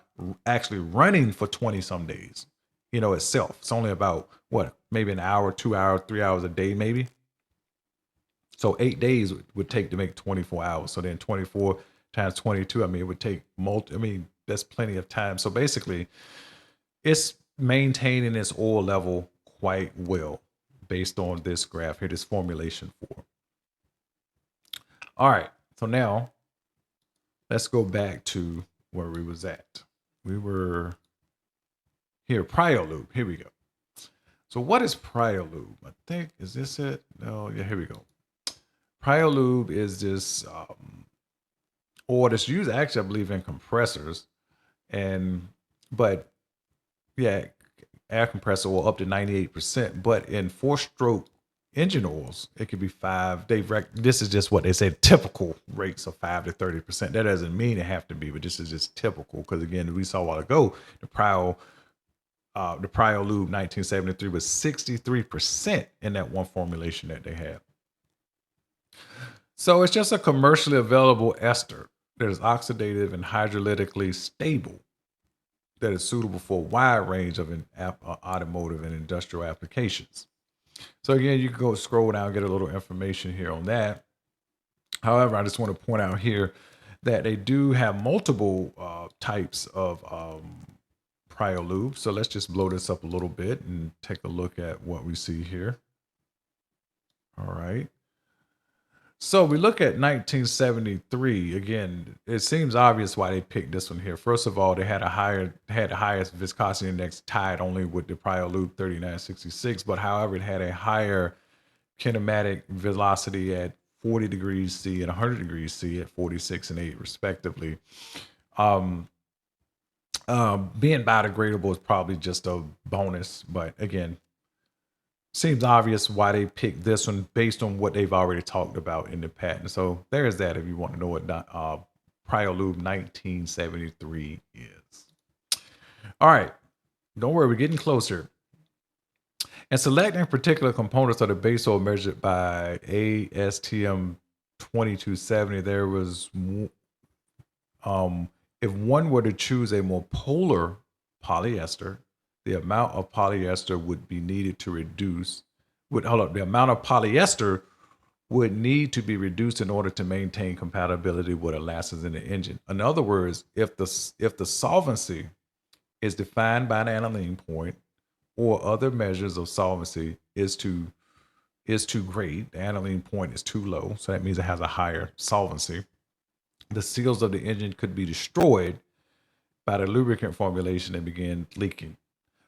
actually running for 20 some days, itself. It's only about maybe an hour, 2 hours, 3 hours a day, maybe. So 8 days would take to make 24 hours. So then 24 times 22, I mean, it would take that's plenty of time. So basically, it's maintaining its oil level quite well based on this graph here, this formulation 4. All right. So now let's go back to where we was at. We were here, prior lube. Here we go. So what is prior lube? I think, is this it? No, yeah, here we go. Prior lube is this oil that's used actually, I believe, in compressors. But yeah, air compressor oil up to 98%. But in 4-stroke engine oils, it could be 5. This is just what they say, typical rates of 5 to 30%. That doesn't mean it have to be, but this is just typical. Because again, we saw a while ago, the Prior Lube 1973 was 63% in that one formulation that they had. So it's just a commercially available ester that is oxidative and hydrolytically stable, that is suitable for a wide range of automotive and industrial applications. So again, you can go scroll down and get a little information here on that. However, I just want to point out here that they do have multiple types of prior lube. So let's just blow this up a little bit and take a look at what we see here. All right. So we look at 1973. Again, it seems obvious why they picked this one here. First of all, they had the highest viscosity index, tied only with the prior lube 3966. But however, it had a higher kinematic velocity at 40 degrees C and 100 degrees C at 46 and 8 respectively. Being biodegradable is probably just a bonus, but again, seems obvious why they picked this one based on what they've already talked about in the patent. So there's that if you want to know what Prior Lube 1973 is. All right, don't worry, we're getting closer. And selecting particular components of the base oil measured by ASTM 2270, there was, if one were to choose a more polar polyester, the amount of polyester would be needed to reduce. The amount of polyester would need to be reduced in order to maintain compatibility with elastomers in the engine. In other words, if the solvency is defined by an aniline point or other measures of solvency is too great, the aniline point is too low, so that means it has a higher solvency, the seals of the engine could be destroyed by the lubricant formulation and begin leaking.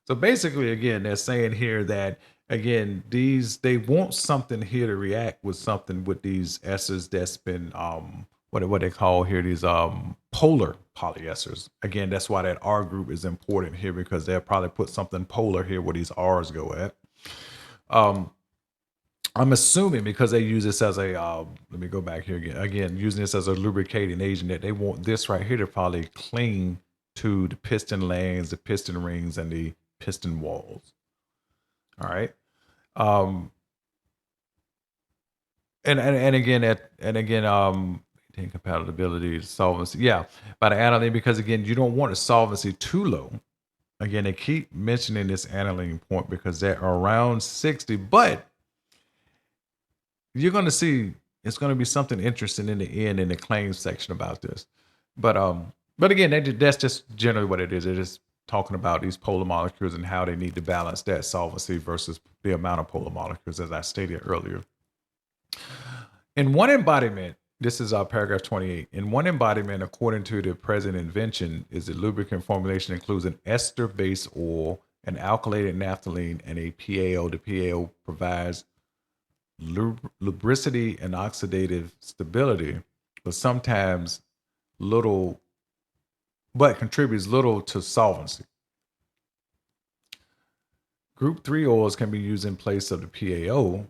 So basically, again, they're saying here that, again, they want something here to react with something with these esters that's been, what they call here, these polar polyesters. Again, that's why that R group is important here, because they'll probably put something polar here where these R's go at. I'm assuming because they use this as a, let me go back here again, using this as a lubricating agent, that they want this right here to probably cling to the piston lands, the piston rings, and the piston walls. All right. And again, incompatibility, solvency. Yeah, by the aniline, because again, you don't want a solvency too low. Again, they keep mentioning this aniline point because they're around 60, but you're going to see it's going to be something interesting in the end in the claims section about this. But again, that's just generally what it is. It is talking about these polar molecules and how they need to balance that solvency versus the amount of polar molecules, as I stated earlier. In one embodiment, this is paragraph 28. In one embodiment, according to the present invention, is the lubricant formulation includes an ester-based oil, an alkylated naphthalene, and a PAO. The PAO provides lubricity and oxidative stability, but contributes little to solvency. Group 3 oils can be used in place of the PAO.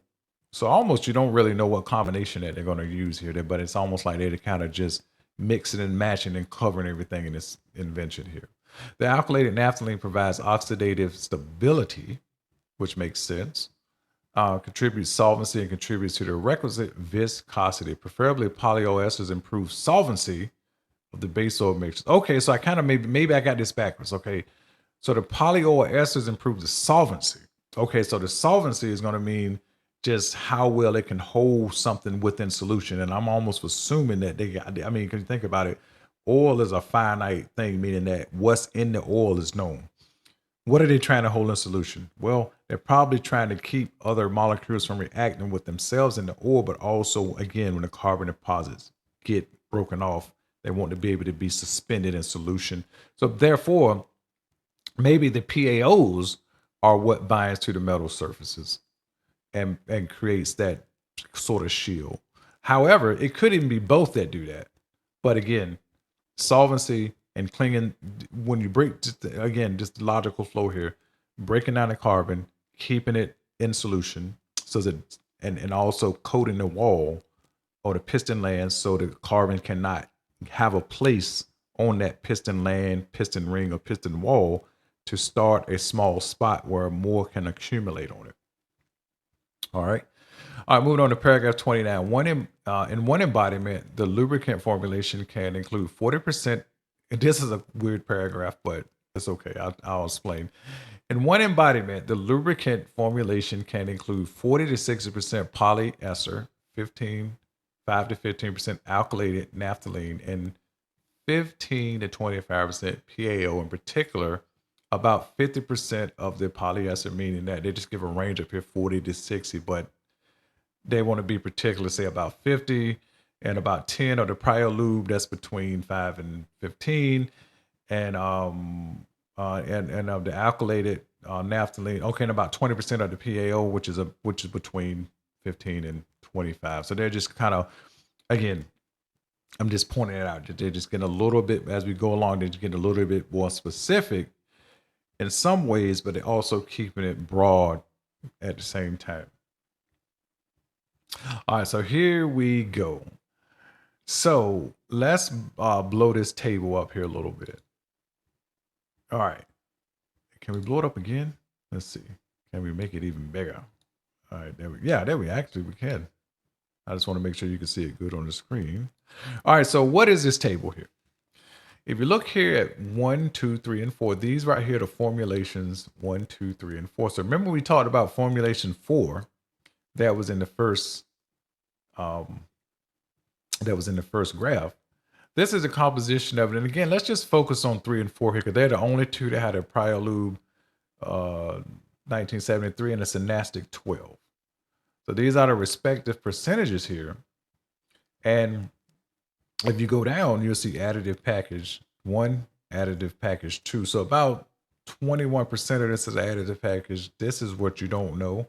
So almost you don't really know what combination that they're going to use here, but it's almost like they're kind of just mixing and matching and covering everything in this invention here. The alkylated naphthalene provides oxidative stability, which makes sense. Contributes solvency and contributes to the requisite viscosity. Preferably polyol esters improve solvency of the base oil mixture. Okay, so I kind of maybe I got this backwards. Okay, so the polyol esters improve the solvency. Okay, so the solvency is going to mean just how well it can hold something within solution. And I'm almost assuming that they got, I mean, because you think about it, oil is a finite thing, meaning that what's in the oil is known. What are they trying to hold in solution? Well, they're probably trying to keep other molecules from reacting with themselves in the oil, but also, again, when the carbon deposits get broken off, they want to be able to be suspended in solution. So, therefore, maybe the PAOs are what binds to the metal surfaces and creates that sort of shield. However, it could even be both that do that. But again, solvency and clinging, when you break, again, just the logical flow here, breaking down the carbon, keeping it in solution, so that, and also coating the wall or the piston land so the carbon cannot have a place on that piston land, piston ring, or piston wall to start a small spot where more can accumulate on it. All right. All right, moving on to paragraph 29. In one embodiment, the lubricant formulation can include 40%. This is a weird paragraph, but it's okay. I'll explain. In one embodiment, the lubricant formulation can include 40 to 60% polyester, 5 to 15% alkylated naphthalene, and 15 to 25% PAO. In particular, about 50% of the polyester, meaning that they just give a range up here, 40 to 60, but they want to be particular, say about 50, and about 10 of the prior lube, that's between 5 and 15, and of the alkylated naphthalene, okay, and about 20% of the PAO, which is between 15 and 25. So they're just kind of, again, I'm just pointing it out. They're just getting a little bit, as we go along, they're just getting a little bit more specific in some ways, but they're also keeping it broad at the same time. All right, so here we go. So let's blow this table up here a little bit. All right. Can we blow it up again? Let's see. Can we make it even bigger? All right, there we actually we can. I just want to make sure you can see it good on the screen. All right, so what is this table here? If you look here at 1, 2, 3, and 4, these right here are the formulations 1, 2, 3, and 4. So remember we talked about formulation 4 that was in the first graph. This is a composition of it. And again, let's just focus on 3 and 4 here because they're the only two that had a prior lube 1973 and a synastic 12. So these are the respective percentages here. And if you go down, you'll see additive package 1, additive package 2. So about 21% of this is additive package. This is what you don't know.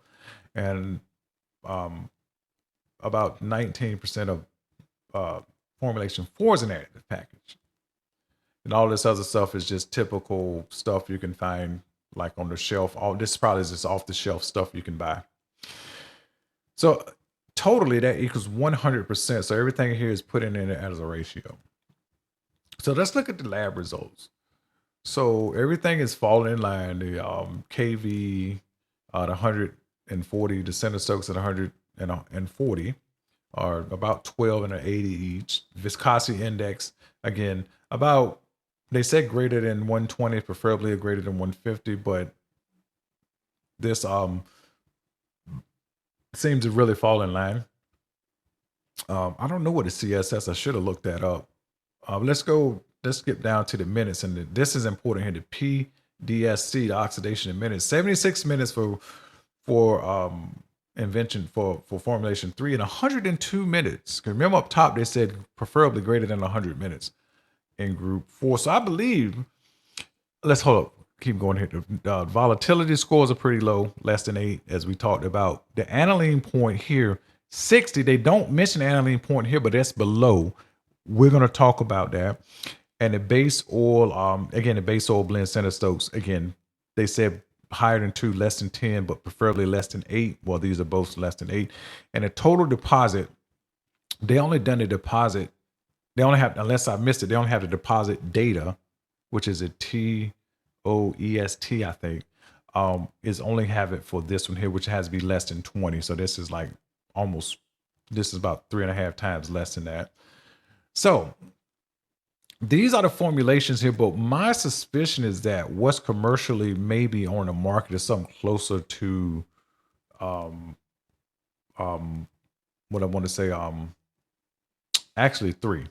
And about 19% of formulation 4 is an additive package. And all this other stuff is just typical stuff you can find like on the shelf. All this probably is just off the shelf stuff you can buy. So totally that equals 100%. So everything here is put in it as a ratio. So let's look at the lab results. So everything is falling in line. The KV, the 140, the center Stokes at 140 are about 12 and an 80 each. Viscosity index, again, about, they said greater than 120, preferably greater than 150, but this seems to really fall in line. I don't know what the CSS, I should have looked that up. Let's skip down to the minutes, and this is important here. The PDSC, the oxidation in minutes, 76 minutes for invention for formulation 3, and 102 minutes. Remember up top they said preferably greater than 100 minutes in group 4. So I believe, let's hold up. Keep going here. The volatility scores are pretty low, less than 8, as we talked about. The aniline point here, 60. They don't mention the aniline point here, but that's below. We're going to talk about that. And the base oil, again, the base oil blend center Stokes, again, they said higher than 2, less than 10, but preferably less than 8. Well, these are both less than 8. And the total deposit, they only done the deposit. They only have, unless I missed it, they only have the deposit data, which is a TOEST, I think, is only have it for this one here, which has to be less than 20. So this is like almost, this is about 3.5 times less than that. So these are the formulations here, but my suspicion is that what's commercially maybe on the market is something closer to what I want to say, actually 3.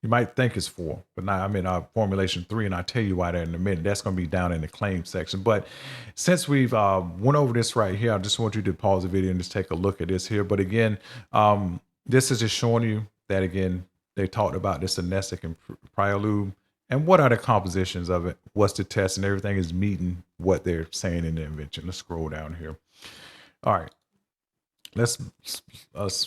You might think it's 4, but now I'm in formulation 3, and I'll tell you why that in a minute. That's going to be down in the claim section. But since we've went over this right here, I just want you to pause the video and just take a look at this here. But again, this is just showing you that, again, they talked about this anesthetic and prelude, and what are the compositions of it, what's the test, and everything is meeting what they're saying in the invention. Let's scroll down here. All right. Let's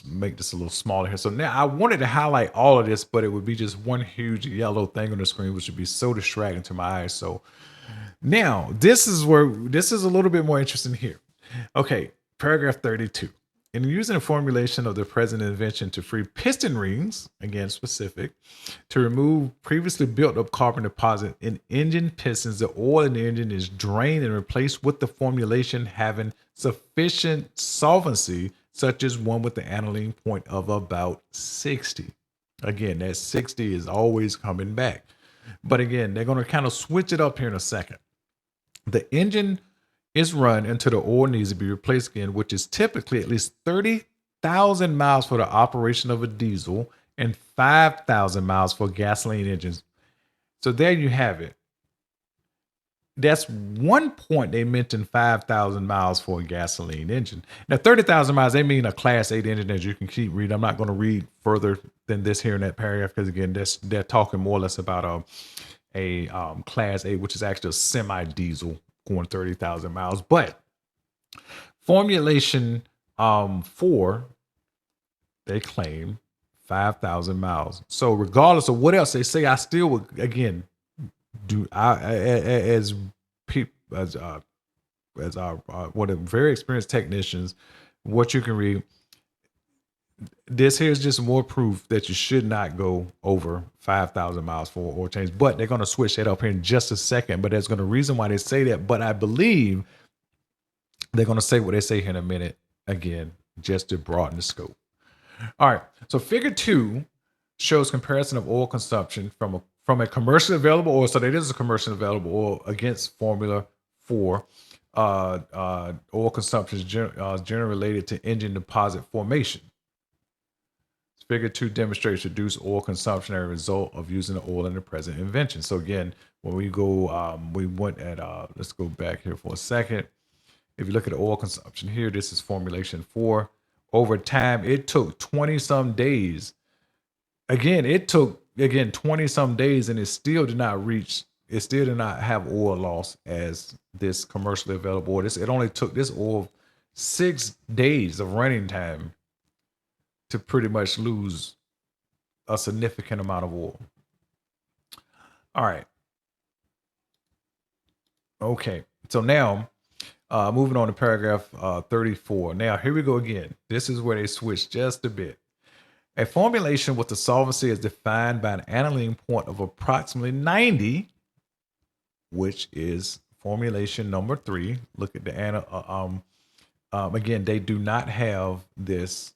make this a little smaller here. So now I wanted to highlight all of this, but it would be just one huge yellow thing on the screen, which would be so distracting to my eyes. So now this is a little bit more interesting here. Okay, paragraph 32. In using a formulation of the present invention to free piston rings, again specific, to remove previously built up carbon deposit in engine pistons, the oil in the engine is drained and replaced with the formulation having sufficient solvency, such as one with the aniline point of about 60. Again, that 60 is always coming back. But again, they're going to kind of switch it up here in a second. The engine is run until the oil needs to be replaced again, which is typically at least 30,000 miles for the operation of a diesel and 5,000 miles for gasoline engines. So there you have it. That's one point they mentioned 5,000 miles for a gasoline engine. Now, 30,000 miles, they mean a Class 8 engine, as you can keep reading. I'm not going to read further than this here in that paragraph because, again, they're talking more or less about a Class 8, which is actually a semi-diesel going 30,000 miles. But formulation 4, they claim 5,000 miles. So regardless of what else they say, I still would, again, as our what are very experienced technicians, what you can read, this here is just more proof that you should not go over 5,000 miles for oil change. But they're going to switch that up here in just a second. But there's going to reason why they say that. But I believe they're going to say what they say here in a minute again, just to broaden the scope. All right. So figure 2 shows comparison of oil consumption from a commercially available oil. So that is a commercially available oil against Formula 4. Oil consumption is generally related to engine deposit formation. Figure 2 demonstrates reduced oil consumption as a result of using the oil in the present invention. So again, when we go, we went at, let's go back here for a second. If you look at the oil consumption here, this is formulation 4. Over time, it took 20 some days. Again, it took 20 some days, and it still did not have oil loss as this commercially available oil. It only took this oil 6 days of running time to pretty much lose a significant amount of oil. All right. Okay. So now, moving on to paragraph 34. Now, here we go again. This is where they switch just a bit. A formulation with the solvency is defined by an aniline point of approximately 90, which is formulation number 3. Look at the again, they do not have this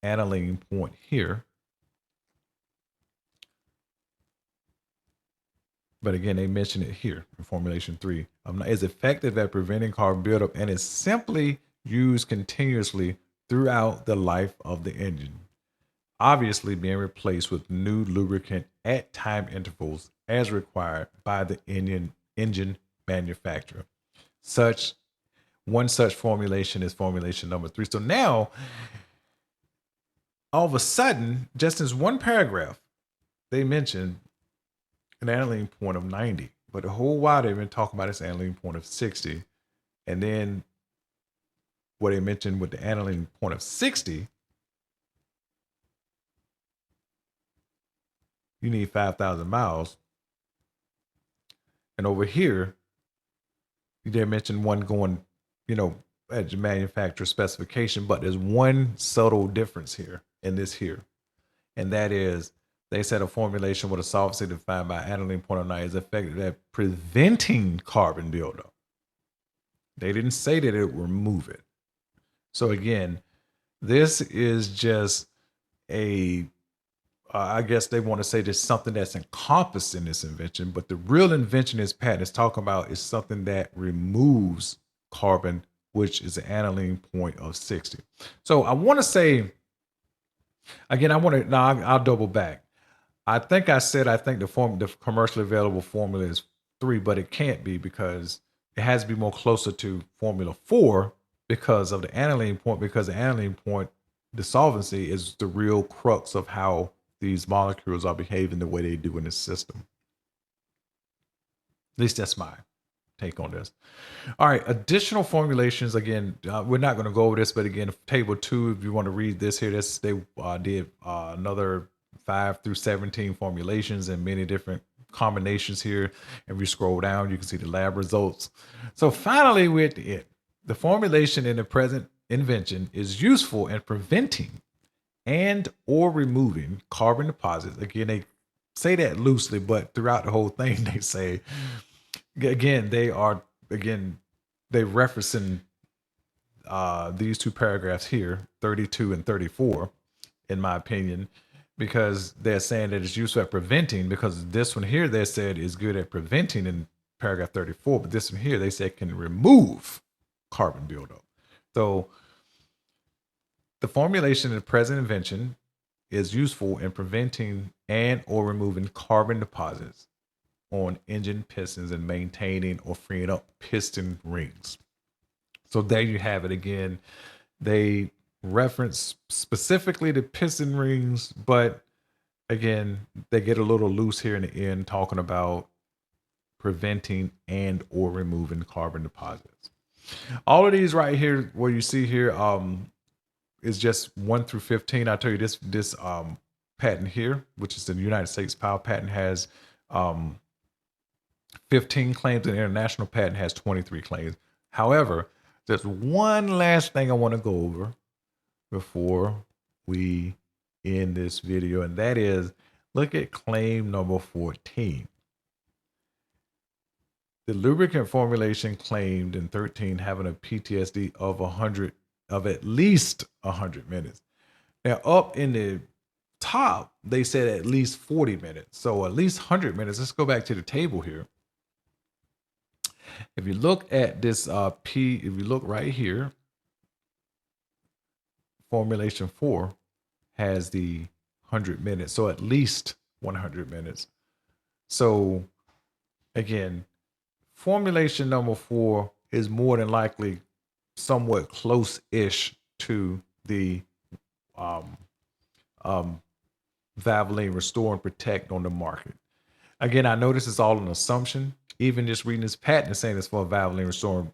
aniline point here. But again, they mention it here in formulation 3. Is effective at preventing carbon buildup and is simply used continuously throughout the life of the engine, obviously being replaced with new lubricant at time intervals as required by the engine manufacturer. One such formulation is formulation number 3. So now, all of a sudden, just in one paragraph, they mentioned an aniline point of 90. But the whole while they've been talking about this aniline point of 60. And then what they mentioned with the aniline point of 60, you need 5,000 miles. And over here, they mentioned one going, at the manufacturer specification, but there's one subtle difference here in this here. And that is, they said a formulation with a solvency defined by aniline point of 90 is effective at preventing carbon buildup. They didn't say that it would remove it. So again, this is just I guess they want to say there's something that's encompassed in this invention, but the real invention this patent is talking about is something that removes carbon which is an aniline point of 60. So I want to say, again, I'll double back. I think I said I think the commercially available formula is 3, but it can't be because it has to be more closer to formula 4 because of the aniline point, because the aniline point, the solvency is the real crux of how these molecules are behaving the way they do in the system. At least that's my take on this. All right, additional formulations. Again, we're not going to go over this, but again, table 2, if you want to read this here, they did another 5 through 17 formulations and many different combinations here. And if you scroll down, you can see the lab results. So finally, we're at the end. The formulation in the present invention is useful in preventing and or removing carbon deposits. Again, they say that loosely, but throughout the whole thing, they say, again, they referencing these 2 paragraphs here, 32 and 34, in my opinion, because they're saying that it's useful at preventing, because this one here they said is good at preventing in paragraph 34, but this one here they said can remove carbon buildup. So the formulation in the present invention is useful in preventing and or removing carbon deposits on engine pistons and maintaining or freeing up piston rings. So there you have it. Again, they reference specifically the piston rings, but again, they get a little loose here in the end talking about preventing and or removing carbon deposits. All of these right here, where you see here, is just 1 through 15. I tell you, this patent here, which is the United States Power patent, has 15 claims, and the international patent has 23 claims. However, there's one last thing I want to go over before we end this video, and that is, look at claim number 14. The lubricant formulation claimed in 13 having a PTSD of at least 100 minutes. Now, up in the top, they said at least 40 minutes. So at least 100 minutes. Let's go back to the table here. If you look at this if you look right here, formulation 4 has the 100 minutes. So at least 100 minutes. So again, formulation number 4 is more than likely somewhat close-ish to the Valvoline Restore and Protect on the market. Again, I know this is all an assumption. Even just reading this patent and saying it's for Valvoline Restore and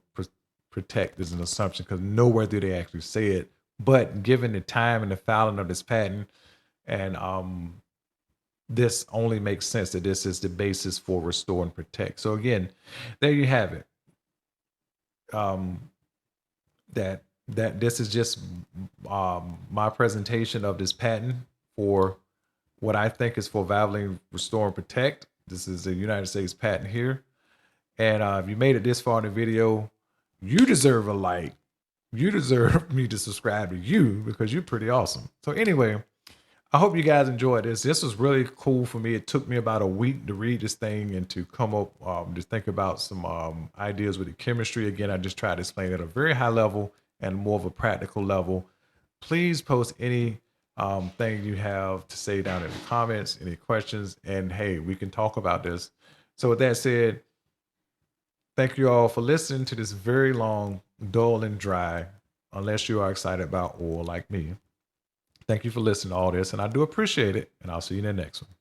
Protect is an assumption, because nowhere do they actually say it. But given the time and the filing of this patent, and this only makes sense that this is the basis for Restore and Protect. So again, there you have it. That this is just my presentation of this patent for what I think is for Valvoline Restore and Protect. This is a United States patent here. And if you made it this far in the video, you deserve a like. You deserve me to subscribe to you, because you're pretty awesome. So anyway, I hope you guys enjoyed this. This was really cool for me. It took me about a week to read this thing and to come up, to think about some ideas with the chemistry. Again, I just tried to explain it at a very high level and more of a practical level. Please post any thing you have to say down in the comments, any questions, and hey, we can talk about this. So with that said, thank you all for listening to this very long, dull and dry, unless you are excited about oil like me. Thank you for listening to all this, and I do appreciate it, and I'll see you in the next one.